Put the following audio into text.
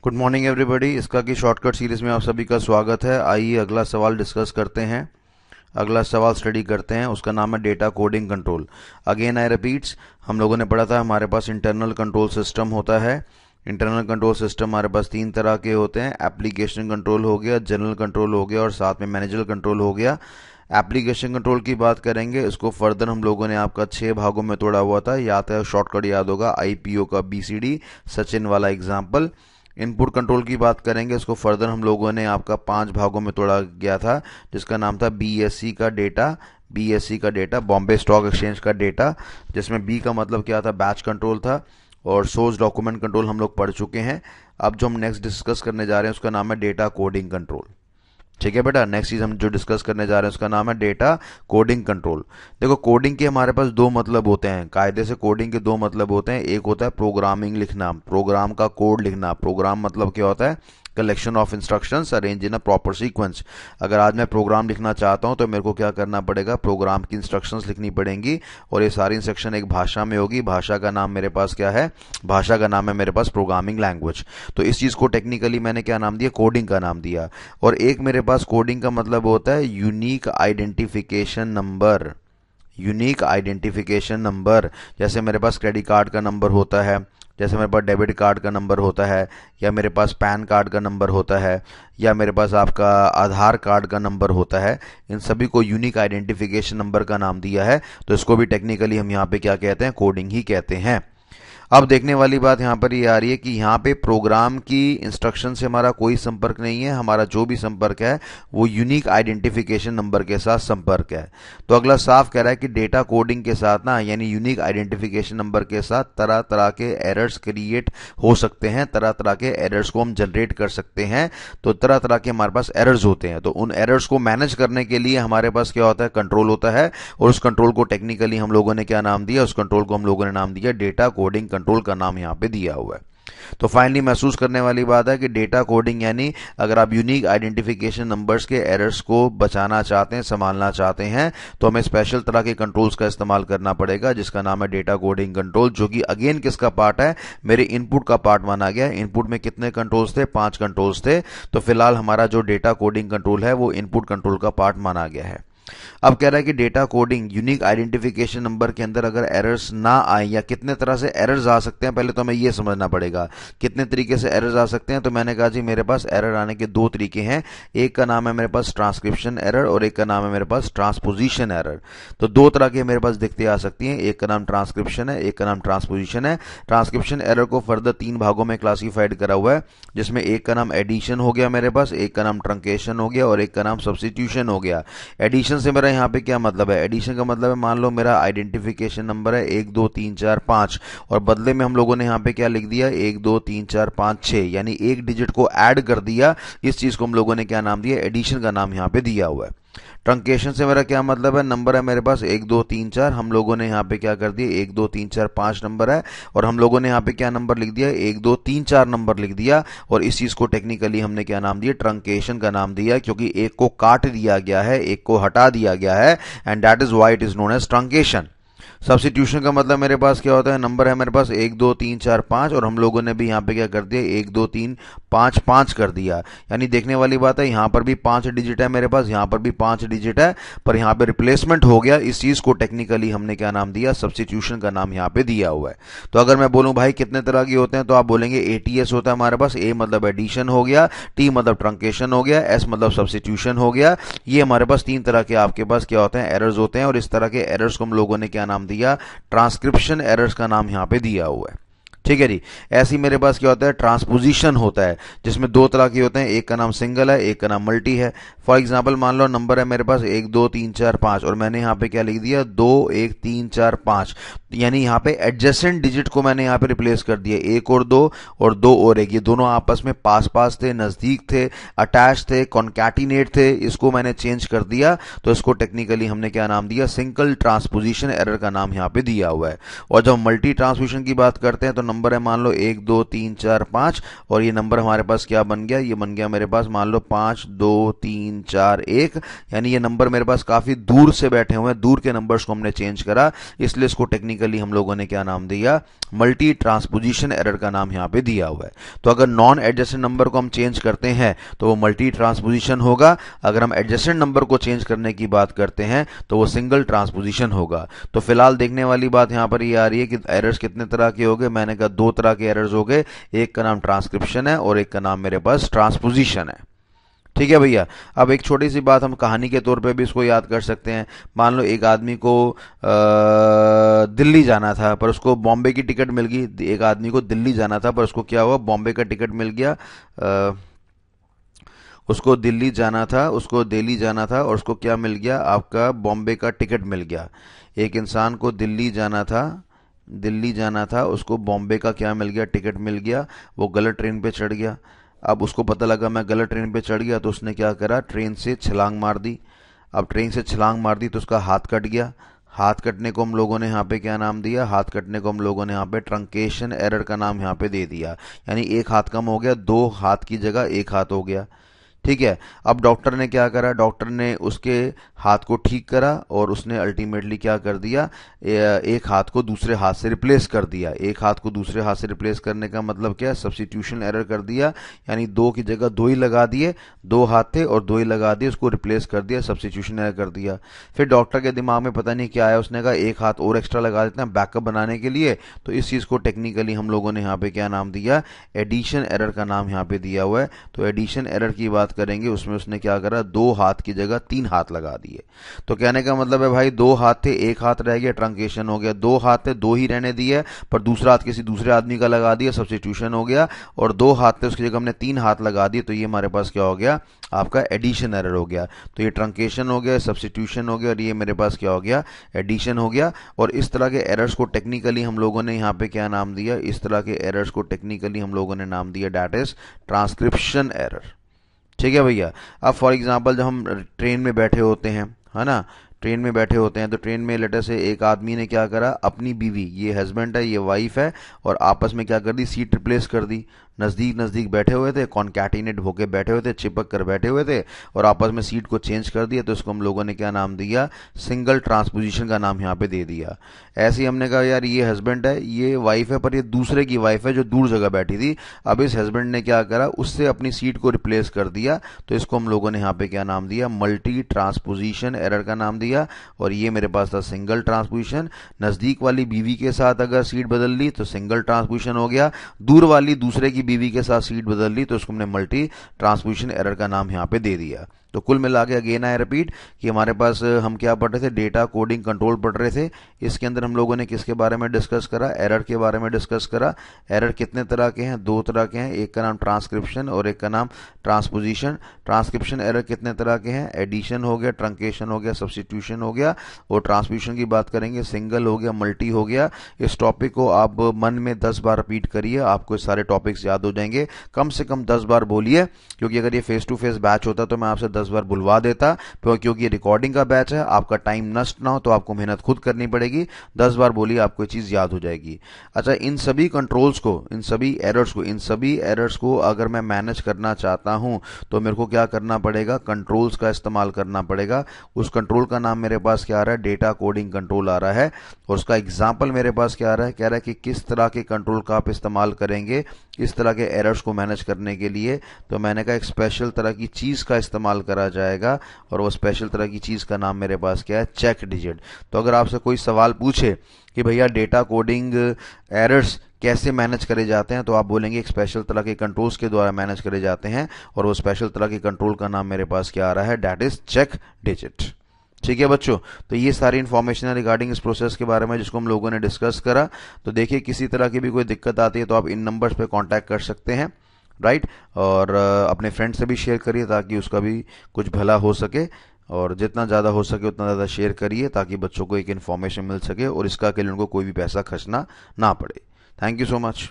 Good morning everybody. इसका की shortcut series में आप सभी का स्वागत है। आइए अगला सवाल डिस्कस करते हैं, अगला सवाल स्टडी करते हैं। उसका नाम है data coding control. Again I repeats, हम लोगों ने पढ़ा था हमारे पास इंटरनल कंट्रोल सिस्टम होता है। इंटरनल कंट्रोल सिस्टम हमारे पास तीन तरह के होते हैं। एप्लीकेशन कंट्रोल हो गया, जनरल कंट्रोल हो गया और साथ में मैनेजरल कंट्रोल हो गया। एप्लीकेशन कंट्रोल की बात करेंगे, इसको फर्दर हम लोगों ने आपका 6 भागों में तोड़ा हुआ था। या तो शॉर्टकट याद होगा आईपीओ का बीसीडी, सचिन वाला एग्जाम्पल। इनपुट कंट्रोल की बात करेंगे, इसको फर्दर हम लोगों ने आपका 5 भागों में तोड़ा गया था, जिसका नाम था बीएससी का डेटा। बीएससी का डेटा बॉम्बे स्टॉक एक्सचेंज का डेटा, जिसमें बी का मतलब क्या था, बैच कंट्रोल था। और सोर्स डॉक्यूमेंट कंट्रोल हम लोग पढ़ चुके हैं। अब जो हम नेक्स्ट डिस्कस करने जा रहे हैं उसका नाम है डेटा कोडिंग कंट्रोल। ठीक है बेटा, नेक्स्ट चीज हम जो डिस्कस करने जा रहे हैं उसका नाम है डेटा कोडिंग कंट्रोल। देखो, कोडिंग के हमारे पास दो मतलब होते हैं। कायदे से कोडिंग के दो मतलब होते हैं। एक होता है प्रोग्रामिंग लिखना, प्रोग्राम का कोड लिखना। प्रोग्राम मतलब क्या होता है, collection of instructions arrange in a proper sequence. अगर आज मैं प्रोग्राम लिखना चाहता हूं तो मेरे को क्या करना पड़ेगा, प्रोग्राम की इंस्ट्रक्शंस लिखनी पड़ेंगी और ये सारी इंस्ट्रक्शन एक भाषा में होगी। भाषा का नाम मेरे पास क्या है, भाषा का नाम है मेरे पास प्रोग्रामिंग लैंग्वेज। तो इस चीज को टेक्निकली मैंने क्या नाम दिया, कोडिंग का नाम दिया। और एक मेरे पास कोडिंग का मतलब होता है unique identification number. Unique identification number, जैसे मेरे पास क्रेडिट कार्ड का नंबर होता है, जैसे मेरे पास डेबिट कार्ड का नंबर होता है, या मेरे पास पैन कार्ड का नंबर होता है, या मेरे पास आपका आधार कार्ड का नंबर होता है। इन सभी को यूनिक आइडेंटिफिकेशन नंबर का नाम दिया है। तो इसको भी टेक्निकली हम यहाँ पे क्या कहते हैं, कोडिंग ही कहते हैं। अब देखने वाली बात यहाँ पर ये आ रही है कि यहाँ पे प्रोग्राम की इंस्ट्रक्शन से हमारा कोई संपर्क नहीं है। हमारा जो भी संपर्क है वो यूनिक आइडेंटिफिकेशन नंबर के साथ संपर्क है। तो अगला साफ कह रहा है कि डेटा कोडिंग के साथ ना, यानी यूनिक आइडेंटिफिकेशन नंबर के साथ तरह तरह के एरर्स क्रिएट हो सकते हैं, तरह तरह के एरर्स को हम जनरेट कर सकते हैं। तो तरह तरह के हमारे पास एरर्स होते हैं। तो उन एरर्स को मैनेज करने के लिए हमारे पास क्या होता है, कंट्रोल होता है। और उस कंट्रोल को टेक्निकली हम लोगों ने क्या नाम दिया, उस कंट्रोल को हम लोगों ने नाम दिया डेटा कोडिंग कंट्रोल का नाम यहां पे दिया हुआ है। तो फाइनली महसूस करने वाली बात है कि डेटा कोडिंग यानी अगर आप यूनिक आइडेंटिफिकेशन नंबर्स के एरर्स को बचाना चाहते हैं, संभालना चाहते हैं, तो हमें स्पेशल तरह के कंट्रोल्स का इस्तेमाल करना पड़ेगा, जिसका नाम है डेटा कोडिंग कंट्रोल। जो कि अगेन किसका पार्ट है, मेरे इनपुट का पार्ट माना गया। इनपुट में कितने कंट्रोल्स थे, 5 कंट्रोल्स थे। तो फिलहाल हमारा जो डेटा कोडिंग कंट्रोल है वो इनपुट कंट्रोल का पार्ट माना गया है। अब कह रहा है कि data coding unique identification number के अंदर अगर एरर्स ना आए, या कितने तरह से एरर्स आ सकते हैं, पहले तो हमें यह समझना पड़ेगा कितने तरीके से एरर्स आ सकते हैं। तो मैंने कहा जी मेरे पास एरर आने के दो तरीके हैं। एक का नाम है मेरे पास ट्रांसक्रिप्शन एरर और एक का नाम है मेरे पास ट्रांसपोजिशन एरर। तो दो तरह के मेरे पास दिखते आ सकती हैं। एक का नाम ट्रांसक्रिप्शन है, एक का नाम ट्रांसपोजिशन है। ट्रांसक्रिप्शन एरर को फर्दर 3 भागों में क्लासिफाइड करा हुआ है, जिसमें एक का नाम एडिशन हो गया मेरे पास, एक का नाम ट्रंकेशन हो गया और एक का नाम सब्स्टिट्यूशन हो गया। एडिशन से मेरा यहाँ पे क्या मतलब है, एडिशन का मतलब है मान लो मेरा आइडेंटिफिकेशन नंबर है 1 2 3 4 5 और बदले में हम लोगों ने यहाँ पे क्या लिख दिया, 1 2 3 4 5 6, यानी एक डिजिट को ऐड कर दिया। इस चीज को हम लोगों ने क्या नाम दिया, एडिशन का नाम यहाँ पे दिया हुआ है। ट्रंकेशन से मेरा क्या मतलब है, नंबर है मेरे पास 1 2 3 4, हम लोगों ने यहाँ पे क्या कर दिया, 1 2 3 4 5 नंबर है और हम लोगों ने यहाँ पे क्या नंबर लिख दिया, 1 2 3 4 नंबर लिख दिया। और इस चीज को टेक्निकली हमने क्या नाम दिया, ट्रंकेशन का नाम दिया, क्योंकि एक को काट दिया गया है, एक को हटा दिया गया है, and that is why it is known as truncation. Substitution का मतलब मेरे पास क्या होता है, नंबर है मेरे पास 1 2 3 4 5 और हम लोगों ने भी यहाँ पे क्या कर दिया, 1 2 3 5 5 कर दिया। यानी देखने वाली बात है, यहाँ पर भी 5 डिजिट है मेरे पास, यहाँ पर भी 5 डिजिट है, पर यहाँ पे रिप्लेसमेंट हो गया। इस चीज को टेक्निकली हमने क्या नाम दिया, सब्स्टिट्यूशन का नाम यहाँ पे दिया हुआ है। तो अगर मैं बोलूं भाई कितने तरह के होते हैं, तो आप बोलेंगे एटीएस होता है हमारे पास। ए मतलब एडिशन हो गया, टी मतलब ट्रंकेशन हो गया, एस मतलब सब्स्टिट्यूशन हो गया। ये हमारे पास 3 तरह के आपके पास क्या होते हैं, एरर्स होते हैं। और इस तरह के एरर्स को हम लोगों ने क्या नाम दिया, ट्रांसक्रिप्शन एरर्स का नाम यहां पे दिया हुआ है। ठीक है जी। ऐसी मेरे पास क्या होता है, ट्रांसपोजिशन होता है, जिसमें 2 तरह के होते हैं, एक का नाम सिंगल है, एक का नाम मल्टी है। फॉर एग्जांपल मान लो नंबर है मेरे पास 1 2 3 4 5 और मैंने यहाँ पे क्या लिख दिया, 2 1 3 4 5, यानी यहाँ पे एडजेसेंट डिजिट को मैंने यहाँ पे रिप्लेस कर दिया, 1 और 2 और 2 और 1। ये दोनों आपस में पास पास थे, नजदीक थे, अटैच थे, कॉन्कैटिनेट थे, इसको मैंने चेंज कर दिया। तो इसको टेक्निकली हमने क्या नाम दिया, सिंगल ट्रांसपोजिशन एरर का नाम यहाँ पे दिया हुआ है। और जब मल्टी ट्रांसपोजिशन की बात करते हैं तो नंबर है मान लो 1 2 3 4 5, और ये नंबर हमारे पास क्या बन गया, ये बन गया मेरे पास मान लो 5 2 3 4 1, यानी ये नंबर मेरे पास काफी दूर से बैठे हुए हैं, दूर के नंबर्स को हमने चेंज करा, इसलिए इसको टेक्निकली हम लोगों ने क्या नाम दिया, मल्टी ट्रांसपोजिशन एरर का नाम यहाँ पे दिया हुआ है। तो अगर नॉन एडजेसेंट नंबर को हम चेंज करते हैं तो वो मल्टी ट्रांसपोजिशन होगा, अगर हम एडजेसेंट नंबर को चेंज करने की बात करते हैं तो वो सिंगल ट्रांसपोजिशन होगा। तो फिलहाल देखने वाली बात यहाँ पर ये आ रही है कि एरर्स कितने तरह के हो गए, मैंने कहा 2 तरह के एरर्स हो गए, एक का नाम ट्रांसक्रिप्शन है और एक का नाम मेरे पास ट्रांसपोजिशन है। ठीक है भैया। अब एक छोटी सी बात हम कहानी के तौर पे भी इसको याद कर सकते हैं। मान लो एक आदमी को दिल्ली जाना था पर उसको बॉम्बे की टिकट मिल गई, एक आदमी को दिल्ली जाना था पर उसको क्या हुआ, बॉम्बे का टिकट मिल गया। उसको दिल्ली जाना था, उसको दिल्ली जाना था और उसको क्या मिल गया, आपका बॉम्बे का टिकट मिल गया। एक इंसान को दिल्ली जाना था, उसको बॉम्बे का क्या मिल गया, टिकट मिल गया। वो गलत ट्रेन पे चढ़ गया। अब उसको पता लगा मैं गलत ट्रेन पे चढ़ गया, तो उसने क्या करा, ट्रेन से छलांग मार दी। अब ट्रेन से छलांग मार दी तो उसका हाथ कट गया। हाथ कटने को हम लोगों ने यहाँ पे क्या नाम दिया, हाथ कटने को हम लोगों ने यहाँ पे ट्रंकेशन एरर का नाम यहाँ पे दे दिया, यानी एक हाथ कम हो गया, 2 हाथ की जगह 1 हाथ हो गया। ठीक है। अब डॉक्टर ने क्या करा, डॉक्टर ने उसके हाथ को ठीक करा और उसने अल्टीमेटली क्या कर दिया, एक हाथ को दूसरे हाथ से रिप्लेस कर दिया। एक हाथ को दूसरे हाथ से रिप्लेस करने का मतलब क्या है, सब्स्टिट्यूशन एरर कर दिया, यानी 2 की जगह 2 ही लगा दिए, 2 हाथ थे और 2 ही लगा दिए, उसको रिप्लेस कर दिया, सब्स्टिट्यूशन एरर कर दिया। फिर डॉक्टर के दिमाग में पता नहीं क्या आया, उसने कहा एक हाथ और एक्स्ट्रा लगा देते हैं बैकअप बनाने के लिए। तो इस चीज को टेक्निकली हम लोगों ने यहाँ पे क्या नाम दिया, एडिशन एरर का नाम यहाँ पे दिया हुआ है। तो एडिशन एरर की बात करेंगे, उसमें उसने क्या करा, 2 हाथ की जगह 3 हाथ लगा दिए। तो कहने का मतलब है भाई 2 हाथ थे, 1 हाथ रह गया, ट्रंकेशन हो गया। 2 हाथ थे, 2 ही रहने दिए, पर दूसरा हाथ किसी दूसरे आदमी का लगा दिया, सब्स्टिट्यूशन हो गया। और 2 हाथ थे, उसकी जगह हमने 3 हाथ लगा दिए, तो ये हमारे पास क्या हो गया, आपका एडिशन एरर हो गया। तो ये ट्रंकेशन हो गया, सब्स्टिट्यूशन हो गया, और ये मेरे पास क्या हो गया, एडिशन हो गया। और इस तरह के एरर्स को टेक्निकली हम लोगों ने यहाँ पे क्या नाम दिया, इस तरह के एरर्स को टेक्निकली हम लोगों ने नाम दिया, दैट इज ट्रांसक्रिप्शन एरर। ठीक है भैया। अब फॉर एग्जांपल जब हम ट्रेन में बैठे होते हैं, है ना, ट्रेन में बैठे होते हैं, तो ट्रेन में लेटर से एक आदमी ने क्या करा, अपनी बीवी, ये हस्बैंड है ये वाइफ है, और आपस में क्या कर दी, सीट रिप्लेस कर दी। नजदीक नजदीक बैठे हुए थे, कॉन्कैटिनेट होके बैठे हुए थे, चिपक कर बैठे हुए थे, और आपस में सीट को चेंज कर दिया। तो इसको हम लोगों ने क्या नाम दिया, सिंगल ट्रांसपोजिशन का नाम यहाँ पे दे दिया। ऐसे ही हमने कहा यार ये हस्बैंड है ये वाइफ है, पर ये दूसरे की वाइफ है जो दूर जगह बैठी थी। अब इस हस्बैंड ने क्या करा, उससे अपनी सीट को रिप्लेस कर दिया। तो इसको हम लोगों ने यहाँ पे क्या नाम दिया, मल्टी ट्रांसपोजिशन एरर का नाम दिया। और ये मेरे पास था सिंगल ट्रांसपोजिशन। नजदीक वाली बीवी के साथ अगर सीट बदल ली तो सिंगल ट्रांसपोजिशन हो गया, दूर वाली दूसरे की बीवी के साथ सीट बदल ली तो उसको हमने मल्टी ट्रांसपोजिशन एरर का नाम यहाँ पे दे दिया। तो कुल मिला के अगेन आई रिपीट कि हमारे पास हम क्या पढ़ रहे थे, डेटा कोडिंग कंट्रोल पढ़ रहे थे। इसके अंदर हम लोगों ने किसके बारे में डिस्कस करा, एरर के बारे में डिस्कस करा। एरर कितने तरह के हैं, 2 तरह के हैं, एक का नाम ट्रांसक्रिप्शन और एक का नाम ट्रांसपोजिशन। ट्रांसक्रिप्शन एरर कितने तरह के हैं, एडिशन हो गया, ट्रंकेशन हो गया, सब्स्टिट्यूशन हो गया। और ट्रांसपोजिशन की बात करेंगे, सिंगल हो गया, मल्टी हो गया। इस टॉपिक को आप मन में 10 बार रिपीट करिए, आपको सारे टॉपिक्स याद हो जाएंगे। कम से कम 10 बार बोलिए, क्योंकि अगर ये फेस टू फेस बैच होता तो मैं आपसे 10 बार बुलवा देता, क्योंकि ये रिकॉर्डिंग का बैच है, आपका टाइम नष्ट ना हो तो आपको मेहनत खुद करनी पड़ेगी। 10 बार बोलिए, आपको ये चीज याद हो जाएगी। अच्छा, इन सभी कंट्रोल्स को, इन सभी एरर्स को अगर मैं मैनेज करना चाहता हूं तो मेरे को क्या करना पड़ेगा, कंट्रोल्स का इस्तेमाल करना पड़ेगा। उस कंट्रोल का नाम मेरे पास क्या आ रहा है, डेटा कोडिंग कंट्रोल आ रहा है। और उसका एग्जाम्पल मेरे पास क्या आ रहा है, कह रहा है कि किस तरह के कंट्रोल का आप इस्तेमाल करेंगे इस तरह के एरर्स को मैनेज करने के लिए। तो मैंने कहा एक स्पेशल तरह की चीज का इस्तेमाल करा जाएगा, और वो स्पेशल तरह की चीज का नाम मेरे पास क्या है, चेक डिजिट। तो अगर आपसे कोई सवाल पूछे कि भैया डेटा कोडिंग एरर्स कैसे मैनेज करे जाते हैं, तो आप बोलेंगे एक स्पेशल तरह के कंट्रोल्स के द्वारा मैनेज करे जाते हैं, और वो स्पेशल तरह के कंट्रोल का नाम मेरे पास क्या आ रहा है, दैट इज चेक डिजिट। ठीक है बच्चों, तो ये सारी इन्फॉर्मेशन है रिगार्डिंग इस प्रोसेस के बारे में जिसको हम लोगों ने डिस्कस करा। तो देखिए किसी तरह की भी कोई दिक्कत आती है तो आप इन नंबर्स पे कांटेक्ट कर सकते हैं, राइट। और अपने फ्रेंड से भी शेयर करिए ताकि उसका भी कुछ भला हो सके, और जितना ज़्यादा हो सके उतना ज़्यादा शेयर करिए ताकि बच्चों को एक इन्फॉर्मेशन मिल सके और इसका के लिए उनको कोई भी पैसा खर्चना ना पड़े। Thank you so much.